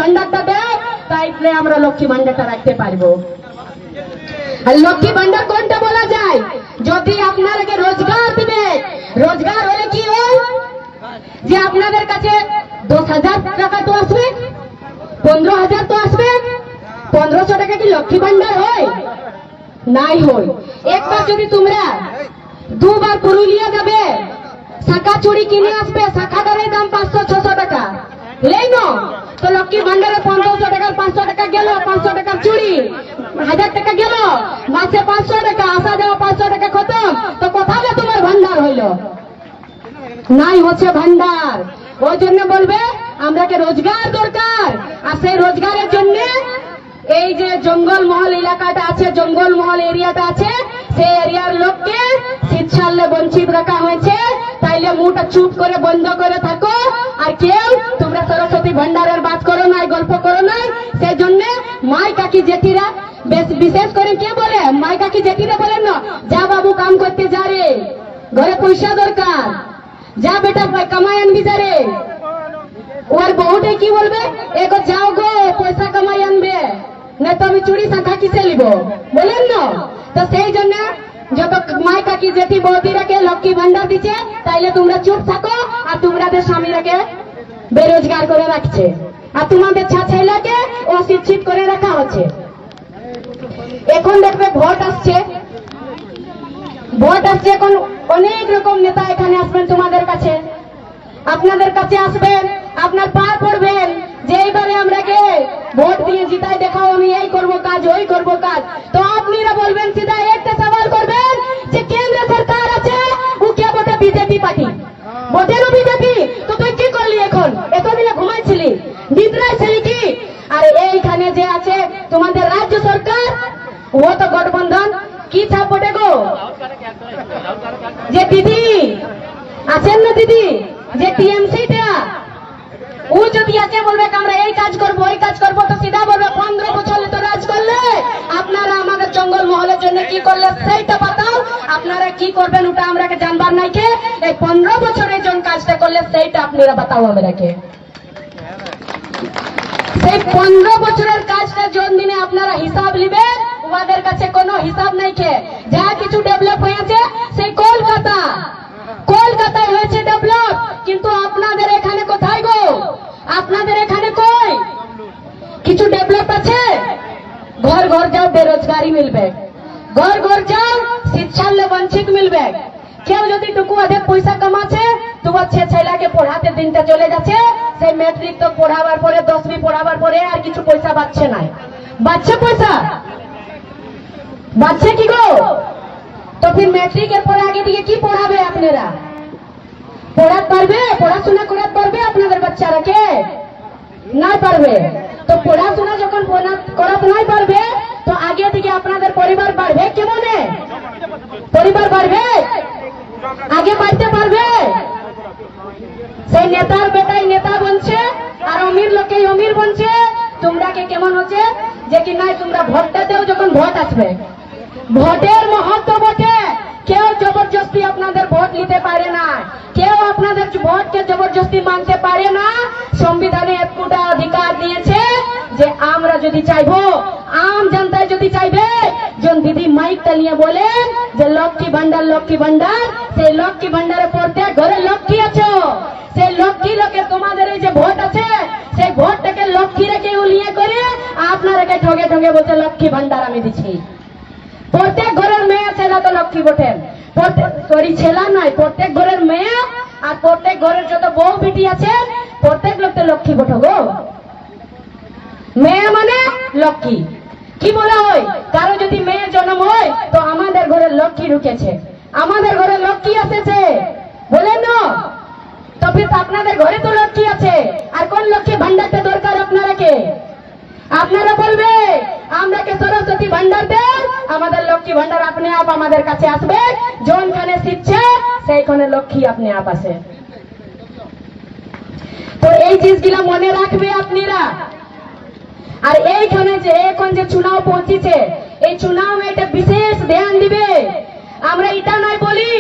ভান্ডারটা দেয়, তাইলে আমরা লক্ষ্মী ভান্ডারটা রাখতে পারবো। আর লক্ষ্মী ভান্ডার কোনটা বলা যায়? যদি আপনাদেরকে রোজগার দিবে, রোজগার হলে কি হয় যে আপনাদের কাছে 10,000 টাকা তো আসবে, 15,000 তো আসবে। 1500 টাকা কি লক্ষ্মী ভান্ডার হয়? নাই হয়। একবার যদি তোমরা দুবার পুরুলিয়া যাবে, শাখা চুড়ি কিনে আসবে, শাখাটার দাম 500-600 টাকা লেনো, তো লক্ষ্মী ভান্ডারে 1500 টাকার 500 টাকা গেল, 500 টাকার চুড়ি 1000 টাকা গেল, মাসে 500 টাকা আসা যাওয়া 500 টাকা খতম। তো কোথায় তোমার ভান্ডার হইল? নাই হচ্ছে ভান্ডার। ওই জন্য বলবে আমরাকে রোজগার দরকার। আর সেই রোজগারের জন্য এই যে জঙ্গলমহল এলাকাটা আছে, জঙ্গলমহল এরিয়াটা আছে, সেই এরিয়ার লোককে শিক্ষালে বঞ্চিত রাখা হয়েছে। তাইলে মুখটা চুপ করে বন্ধ করে থাকো। আর কেউ তোমরা সরস্বতী ভান্ডারের বাদ করো নাই, গল্প করো নাই। সেই জন্য মাই কাকি জেঠিরা, বিশেষ করে কে বলে, মাই কাকি জেঠিরা বলেন না, যা বাবু কাম করতে যা রে, ঘরে পয়সা দরকার, যা বেটা কামাই আনবি যা রে। ওর বহুটাই কি বলবে, এগো যাও গো পয়সা কামাই আনবে, না তো আমি চুরি শাখা কিসে লিব, বলেন না। তো সেই জন্য যত মাই কাকি জেঠি বৌদিরাকে লক্ষ্মী ভান্ডার দিচ্ছে, তাইলে তোমরা চুপ থাকো। আর তোমাদের স্বামীরাকে বেরোজগার করে রাখছে, আর তোমাদের ছেলেকে অশিক্ষিত করে রাখা হচ্ছে। এখন দেখবে ভোট আসছে, ভোট আসছে, এখন অনেক রকম নেতা এখানে আসবেন তোমাদের কাছে, আপনাদের কাছে আসবেন, আপনার পা পড়বেন যে এইবারে আমরাকে ভোট দিয়ে জিতাই দেখাও, আমি এই করবো কাজ, ওই করবো কাজ। তো আপনারা বলবেন, সিধা একটা সওয়াল করবেন যে কেন্দ্র সরকার আছে, ও কে বটে? বিজেপি পার্টি বটে না বিজেপি? তো তুই কি করলি এখন? এতদিনে ঘুমাইছিলি, নিদ্রায় ছিলি কি? আর এইখানে যে আছে তোমাদের রাজ্য সরকার, ও তো গঠবন্ধন কি ছাপ বটে গো? যে দিদি আছেন না, দিদি যে টিএমসিটা, ও যদি আছে বলবে আমরা এই কাজ করবো, ওই কাজ করবো, তো সিধা বলবে 15 বছর তো রাজ করলে, আপনারা আমাদের জঙ্গল মহলের জন্য কি করলে সেইটা বাতাও। আপনারা কি করবেন ওটা আমরাকে জানবার নাই কে? এই 15 বছরের জন কাজটা করলে সেইটা আপনারা বাতাও আমরাকে। সেই 15 বছরের কাজটা জন দিনে আপনারা হিসাব নিবেন, ওদের কাছে কোনো হিসাব নাই কে। যা কিছু ডেভেলপ হয়েছে সেই কলকাতায় হয়েছে ডেভেলপ, কিন্তু আপনাদের এখানে কোথায় গো? আপনাদের এখানে কই কিছু ডেভেলপ আছে? ঘর ঘর যাও বেরোজগারি মিলবে, ঘর ঘর যাও শিক্ষালে বঞ্চিত মিলবে। কেউ যদি টুকু অধিক পয়সা কামাচ্ছে, তোমার ছেলেকে পড়াতে দিনটা চলে যাচ্ছে, সেই ম্যাট্রিক তো পড়াবার পরে, 10वीं পড়াবার পরে আর কিছু পয়সা বাঁচছে নাই। বাঁচছে পয়সা? বাঁচছে কি গো? তো ফির ম্যাট্রিকের পরে আগে দিকে কি পড়াবে আপনারা? পড়াতে পারবে? পড়াশোনা করাতে পারবে আপনাদের বাচ্চারাকে? নাই পারবে। তো পড়াশোনা যখন করাতে নাই পারবে, তো আগে দিকে আপনাদের পরিবার বাড়বে কেমনে? পরিবার বাড়বে? আগে বাড়তে পারবে? সেই নেতার বেটাই নেতা বনছে, আর অমির লোকেই অমির বনছে। তোমরাকে কেমন হচ্ছে যে কি নাই তোমরা ভোটটা দেও, যখন ভোট আসবে, ভোটের মহত্ব বটে, কেউ জবরদস্তি আপনাদের ভোট নিতে পারে না, কেউ আপনাদের ভোটকে জবরদস্তি মানতে পারে না। সংবিধানে একটা অধিকার দিয়েছে যে আমরা যদি চাইবো, আম জনতায় যদি চাইবে, জন দিদি মাইকটা নিয়ে বলেন যে লক্ষ্মী ভান্ডার, লক্ষ্মী ভান্ডার, সেই লক্ষ্মী ভান্ডারে প্রত্যেক ঘরে লক্ষ্মী আছে, সেই লক্ষ্মী লোকে তোমাদের এই যে ভোট আছে, সেই ভোটটাকে লক্ষ্মী রেখে উলিয়ে করে আপনারাকে ঠগে ঠগে বলছে লক্ষ্মী ভান্ডার আমি দিচ্ছি। প্রত্যেক ঘরের মেয়ে ছেলে তো লক্ষ্মী বটেন, সরি ছেলা নয়, প্রত্যেক ঘরের মেয়ে আর প্রত্যেক ঘরের যত বউ বেটি আছে, প্রত্যেক লোক তো লক্ষ্মী বটে গো। মেয়ে মানে লক্ষ্মী কি বলা হয়? কারো যদি মেয়ে জন্ম হয়, তো আমাদের ঘরে লক্ষ্মী ঢুকেছে, আমাদের ঘরে লক্ষ্মী এসেছে, বলেন না? তো ফির আপনাদের ঘরে তো লক্ষ্মী আছে, আর কোন লক্ষ্মী ভান্ডারটা দরকার আপনারাকে? আপনারা বলবে আমরাকে সরস্বতী ভান্ডার দেন, আমাদের লক্ষ্মী ভান্ডার আপনি আপ আমাদের কাছে আসবে। যোনখানে শিখছে সেইখানে লক্ষ্মী আপনি আপ আসে। তো এই জিনিসগুলা মনে রাখবে আপনারা। আর এইখানে যে এখন যে চুনাव পৌঁছেছে, এই চুনাव এটা বিশেষ ধ্যান দিবে। আমরা এটা নয় বলি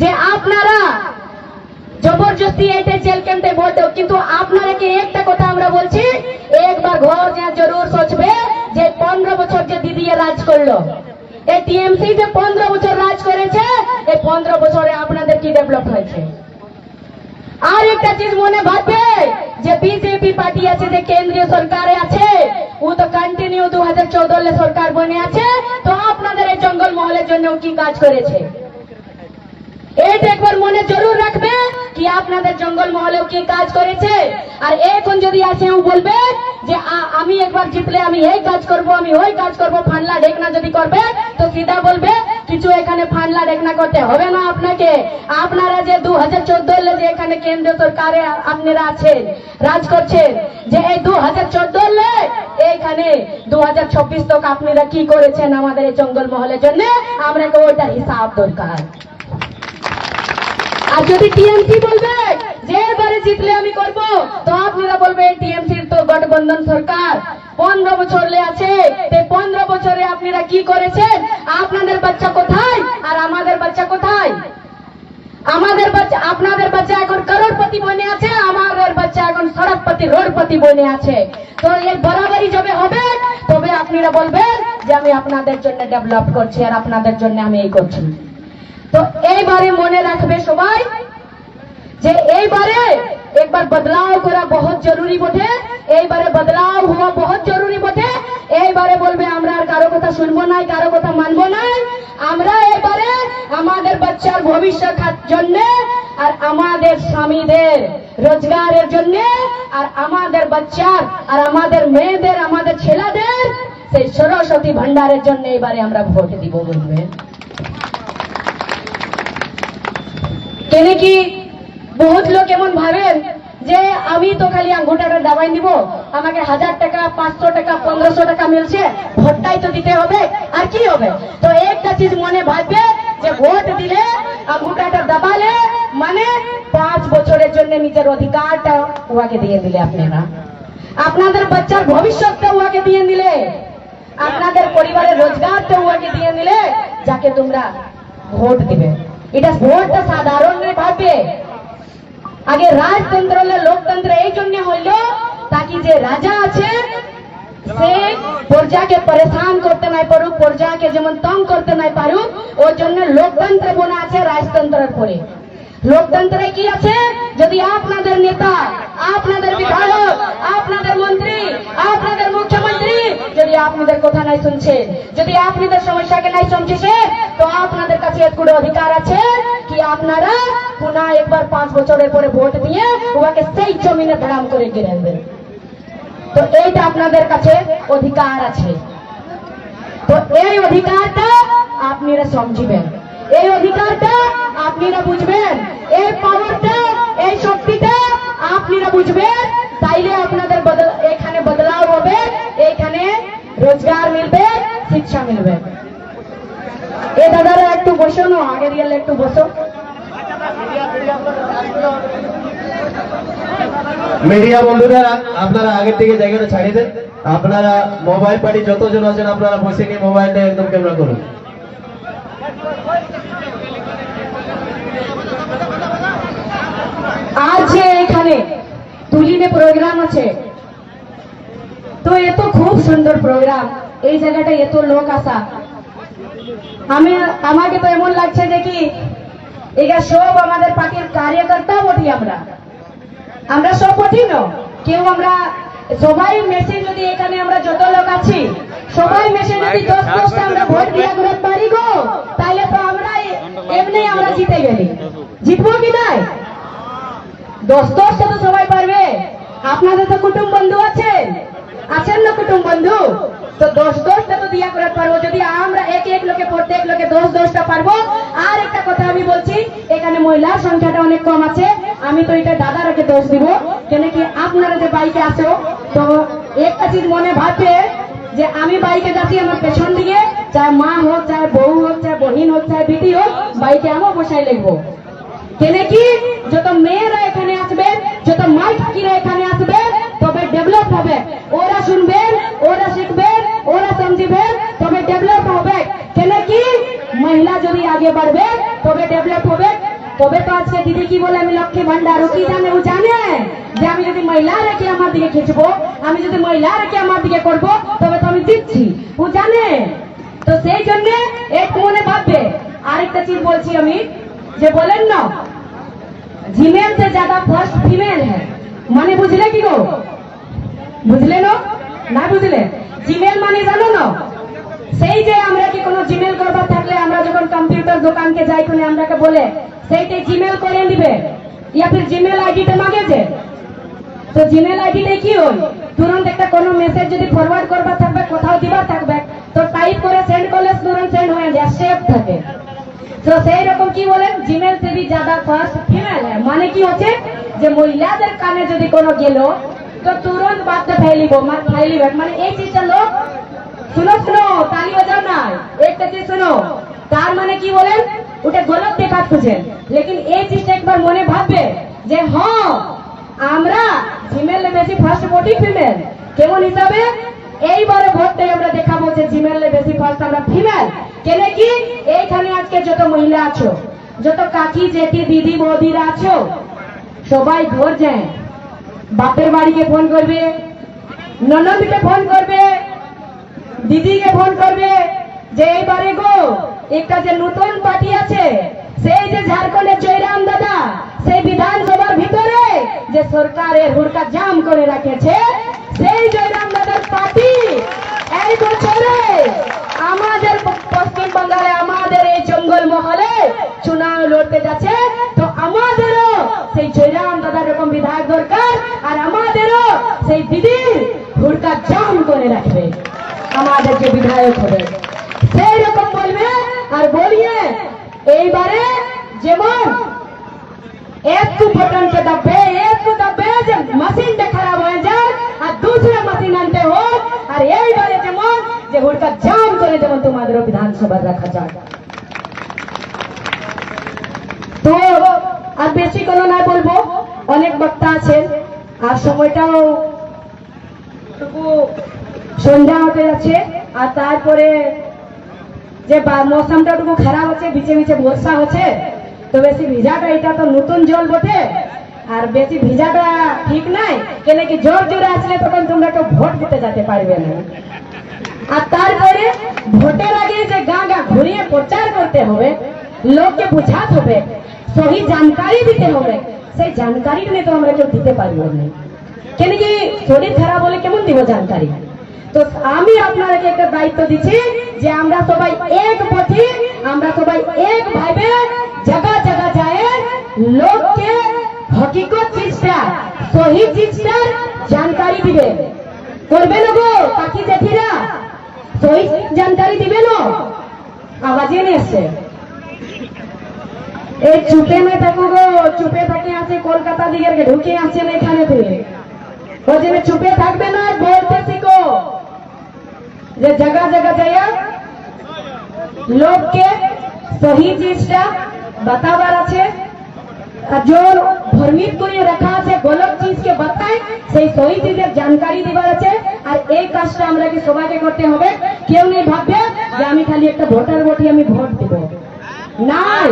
যে আপনারা জবরদস্তি এটা জেল ক্যাম্পে ভোট দাও, কিন্তু আপনারাকে একটা কথা আমরা বলছি, একবার ঘর যে জরুর সোচবে যে 15 বছর যে দিদি রাজ করলো, এই টিএমসি যে 15 বছর রাজ করেছে, এই 15 বছরে আপনাদের কি ডেভেলপ হয়েছে? আর একটা চিজ মনে ভাববে যে বিজেপি পার্টি আছে যে কেন্দ্রীয় সরকারে আছে, ও তো কন্টিনিউ 2014 সরকার বনে আছে, তো আপনাদের এই জঙ্গল মহলের জন্য কি কাজ করেছে? এটা একবার মনে জরুর রাখবে কি আপনাদের জঙ্গল মহলেও কি কাজ করেছে। আর এখন যদি আসে ও বলবে যে আমি একবার জিতলে আমি এই কাজ করব, আমি ওই কাজ করব, ফানলা ঢেকনা যদি করবে, তো সিধা বলবে কিছু এখানে ফানলা ঢেকনা করতে হবে না আপনাকে। আপনারা যে 2014 যে এখানে কেন্দ্র সরকারে আপনারা আছেন, রাজ করছেন, যে এই 2014 এইখানে 2026 তক আপনারা কি করেছেন আমাদের এই জঙ্গল মহলের জন্য, আমরা ওটার হিসাব দরকার। আর যদি টিএমসি বলবে যে এবারে জিতলে আমি করব, তো আপনারা বলবে টিএমসির তো গঠবন্ধন সরকার 15 বছর আছে, 15 বছরে আপনারা কি করেছেন? আপনাদের বাচ্চা কোথায় আর আমাদের বাচ্চা কোথায়? আমাদের বাচ্চা, আপনাদের বাচ্চা এখন করোড়পতি বনে আছে, আমাদের বাচ্চা এখন সড়কপতি রোডপতি বনে আছে। তো এই বরাবরই যবে হবে তবে আপনারা বলবেন যে আমি আপনাদের জন্য ডেভেলপ করছি আর আপনাদের জন্য আমি এই করছি। তো এইবারে মনে রাখবে সবাই যে এইবারে একবার বদলাव করা বহুত জরুরি বটে, এইবারে বদলাव হওয়া বহুত জরুরি বটে। এইবারে বলবে আমরা আর কারো কথা শুনবো না, কারো কথা মানবো না, আমরা এবারে আমাদের বাচ্চার ভবিষ্যৎ জন্য আর আমাদের স্বামীদের রোজগারের জন্য আর আমাদের বাচ্চার আর আমাদের মেয়েদের আমাদের ছেলেদের সেই সরস্বতী ভান্ডারের জন্য এবারে আমরা ভোট দিব। বলবে কেন কি বহুত লোক এমন ভাবেন যে আমি তো খালি আঙ্গুটাটা দাবাই নিব, আমাকে 1000 টাকা 500 টাকা 1500 টাকা মিলছে, ভোটটাই তো দিতে হবে, আর কি হবে? তো একটা চিজ মনে ভাববে যে ভোট দিলে আঙ্গুটাটা দাবালে মানে 5 বছরের জন্য নিজের অধিকারটা ওকে দিয়ে দিলে, আপনারা আপনাদের বাচ্চার ভবিষ্যৎটা ওকে দিয়ে দিলে, আপনাদের পরিবারের রোজগারটা ওকে দিয়ে দিলে, যাকে তোমরা ভোট দিবে। এটা ভোটটা সাধারণ ভাবে আগে রাজতন্ত্র লোকতন্ত্র এই জন্য হইল তাকি যে রাজা আছে সে প্রজাকে পরেশান করতে নাই পারুক, প্রজাকে যেমন তং করতে নাই পারুক, ওই জন্য লোকতন্ত্র বোনা আছে রাজতন্ত্রের পরে। লোকতন্ত্রে কি আছে? যদি আপনাদের নেতা, আপনাদের বিধায়ক, আপনাদের মন্ত্রী, আপনাদের মুখ্যমন্ত্রী যদি আপনাদের কথা নাই শুনছে, যদি আপনাদের সমস্যাকে নাই শুনছে, তো আপনাদের কাছে এতগুলো অধিকার আছে কি আপনারা পুনঃ একবার 5 বছরের পরে ভোট দিয়ে ওকে সেই জমিনে ধারাম করে গিরে দেবেন। তো এইটা আপনাদের কাছে অধিকার আছে। তো এই অধিকারটা আপনারা সমঝিবেন, এই অধিকারটা আপনারা বুঝবেন, এই পাওয়ারটা এই শক্তিটা আপনারা বুঝবেন, তাইলে আপনাদের এখানে বদলাव হবে, এখানে রোজগার মিলবে, শিক্ষা মিলবে। এ দাদারা একটু বসো না, আগে দিয়ে একটু বসো। মিডিয়া বন্ধুদের আপনারা আগের থেকে জায়গাটা ছাড়িয়ে দেন। আপনারা মোবাইল পার্টি যতজন আছেন আপনারা বসে নিয়ে মোবাইলটা একদম ক্যামেরা করুন। আজ যে এখানে তুলিনে প্রোগ্রাম আছে, তো এত খুব সুন্দর প্রোগ্রাম, এই জায়গাটা এত লোক আসা, আমাকে তো এমন লাগছে যে কি এরা সব আমাদের পার্টির কার্যকর্তা বটি, আমরা সব বটি না কেউ, আমরা সবাই মেসে যদি এখানে আমরা যত লোক আছি সবাই মেসে যদি 10-10টা আমরা ভোট দিয়া করতে পারি গো, তাহলে তো আমরা এমনি আমরা জিতে গেলি। জিতবো কি নাই? 10-10টা তো সবাই পারবে। আপনাদের তো কুটুম বন্ধু আছেন না কুটুম বন্ধু? তো 10-10টা তো দিয়া করতে পারবো যদি আমরা এক লোকে প্রত্যেক লোকে 10-10টা পারবো। আর একটা কথা আমি বলছি, এখানে মহিলার সংখ্যাটা অনেক কম আছে, আমি তো এটা দাদারাকে দোষ দিব, কেন কি আপনারা যে বাইকে আসো, তো একটা চিজ মনে ভাববে যে আমি বাইকে যাচ্ছি, আমার পেছন দিকে চাहे মা হোক, চাहे বউ হোক, চাहे বহিন হোক, চাहे বিটি হোক, বাইকে আমি বসাই লিখবো। কেন কি যত মেয়েরা এখানে আসবে, যত মাই ঠাকিরা এখানে আসবে, তবে ডেভেলপ হবে। ওরা শুনবেন, ওরা শিখবেন, ওরা সমঝিবেন, তবে ডেভেলপ হবে। কেন কি মহিলা যদি আগে বাড়বে তবে ডেভেলপ হবে। তবে তো আজকে দিদি কি বলে আমি লক্ষ্মী ভান্ডার, কি জানে? ও জানে যে আমি যদি মহিলা রেখে আমার দিকে খিঁচবো আমি যদি মহিলা রেখে আমার দিকে করবো তবে তো আমি দিচ্ছি, ও জানে। তো সেই জন্য এক মনে ভাববে। আরেকটা চিজ বলছি আমি, যে বলেন না জিমেল से ज्यादा फर्स्ट फीमेल है, মানে বুঝলে কি গো? বুঝলে না বুঝলে? জিমেল মানে জানো না? সেই যে আমরা কি কোনো জিমেল করবার থাকলে আমরা যখন কম্পিউটার দোকানকে যাই কোনে আমরাকে বলে সেইটাই জিমেল করে দিবে, ইয়া ফির জিমেল আইডিটা মাগে যে, তো জিমেল আইডিতে কি হয় তুরন্ত একটা কোনো মেসেজ যদি ফরওয়ার্ড করবার থাকবে, কোথাও দিবার থাকবে, তো টাইপ করে সেন্ড করলে তুরন্ত সেন্ড হয়ে যায়, সেভ থাকে। তো সেই রকম কি বলেন জিমেল से भी ज्यादा ফার্স্ট ফিমেল है, মানে কি হচ্ছে যে মহিলাদের কানে যদি কোনো গেল তো তুরন্ত বার্তা ফাইলিব, মানে এই চিজটা লোক শুনো তালি বাজাও না, একটা চিজ শুনো, তার মানে কি বলেন ওটা গলত দেখা খুঁজেন, লেকিন এই চিজটা একবার মনে ভাববে যে হ্যাঁ আমরা জিমেলে বেশি ফার্স্ট ভোটিং ফিমেল, কেমন হিসাবে এইবারে ভোটটাই আমরা দেখাবো যে জিমেলে বেশি ফার্স্ট আমরা ফিমেল। কেন কি এইখানে আজকে যত মহিলা আছো, যত কাকি জেঠি দিদি বৌদিরা আছো, সবাই ঘর যায়, বাপের বাড়িকে ফোন করবে, ননদকে ফোন করবে, দিদিকে ফোন করবে যে এইবারে গো একটা যে নতুন পার্টি আছে, সেই যে ঝাড়খণ্ডের জয়রাম দাদা সেই বিধানসভার ভিতরে যে সরকারের হুড়কা জাম করে রাখেছে, সেই জয়রাম দাদার পার্টি এই বছরে আমাদের পশ্চিম বাংলায় আমাদের এই জঙ্গল মহলে চুনাव লড়তে যাচ্ছে। তো আমাদেরও সেই জয়রাম দাদার রকম বিধায়ক দরকার, আর আমাদেরও সেই দিদির হুড়কা জাম করে রাখবে আমাদের যে বিধায়ক হবে, সেই রকম বলবে। আর বলিয়ে এইবারে যেমন একটু বটনকে দাববে যে মেশিনটা খারাপ হয়ে যায় আর दूसरा মেশিন আনতে হোক, আর এইবারে যেমন যে হুড়কা জাম করে যেমন তোমাদেরও বিধানসভা রাখা যায়। তো আর বেশি কোনো না বলবো, অনেক বক্তা আছেন আর সময়টাও সন্ধ্যা হতে যাচ্ছে, আর তারপরে যে মৌসুমটা একটু খারাপ হচ্ছে, বিচে বিচে বর্ষা হচ্ছে, তো বেশি ভিজাটা এটা তো নতুন জল বটে, আর বেশি ভিজাটা ঠিক নাই, কেন কি জোর জোরে আসলে তখন তোমরা কেউ ভোট দিতে যেতে পারবে না। আর তারপরে ভোটের আগে যে গা ঘুরিয়ে প্রচার করতে হবে, লোককে বুঝাতে হবে, সহি জানকারি দিতে হবে, সেই জানকারি নিয়ে তো আমরা কেউ দিতে পারবো না, কেন কি শরীর খারাপ হলে কেমন দিব জানকারি। তো আমি আপনাদেরকে একটা দায়িত্ব দিচ্ছি যে আমরা সবাই এক পথে, আমরা সবাই এক ভাবে জায়গা জায়গা যায় লোককে হকিকত চিজটা সহি চিজটার জানকারি দিবে, করবে না গো কাকি জেঠিরা, সহি জানকারি দিবে না। আওয়াজে নিয়ে এসছে এই চুপে না থাকো গো, চুপে থাকে আছে কলকাতা দিকে ঢুকে আসছে না এখানে থেকে, ওই জন্য চুপে থাকবে না, বলতে শিখো যে জায়গা জায়গা যাইয়া লোককে সহি চিজটা বাতাবার আছে, আর যে ভ্রমিত করে রাখা আছে গলত চিজকে বাতায় সেই সহি চিজের জানকারি দিবার আছে। আর এই কাজটা আমরা কি সবাইকে করতে হবে, কেউ নেই ভাববে যে আমি খালি একটা ভোটার বটি আমি ভোট দিব, নাই,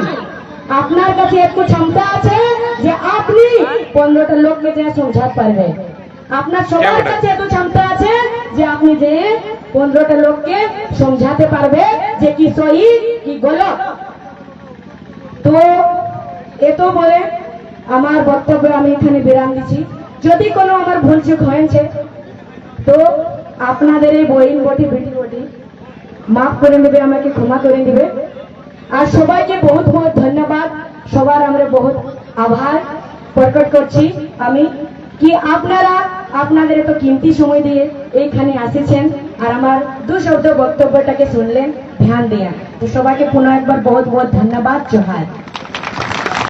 আপনার কাছে একটু ক্ষমতা আছে যে আপনি 15টা লোককে যে সমঝাতে পারবে, আপনার সবার কাছে এত ক্ষমতা আছে যে আপনি যে 15টা লোককে সমঝাতে পারবে যে কি সহি কি গলত। তো এত বলে আমার বক্তব্য আমি এখানে বিরাম দিচ্ছি। যদি কোনো আমার ভুল চুক হয়েছে তো আপনাদের এই বইন বটি বেটি বটি মাফ করে নেবে, আমাকে ক্ষমা করে দিবে। আর সবাইকে বহুত বহুত ধন্যবাদ, সবার আমরা বহুত আভার প্রকট করছি আমি কি আপনারা আপনাদের এত কিমতি সময় দিয়ে এইখানে আসেছেন আর আমার দু শব্দ বক্তব্যটাকে শুনলেন ধ্যান দিয়া। তো সবাইকে পুনঃ একবার বহুত বহুত ধন্যবাদ, জোহার।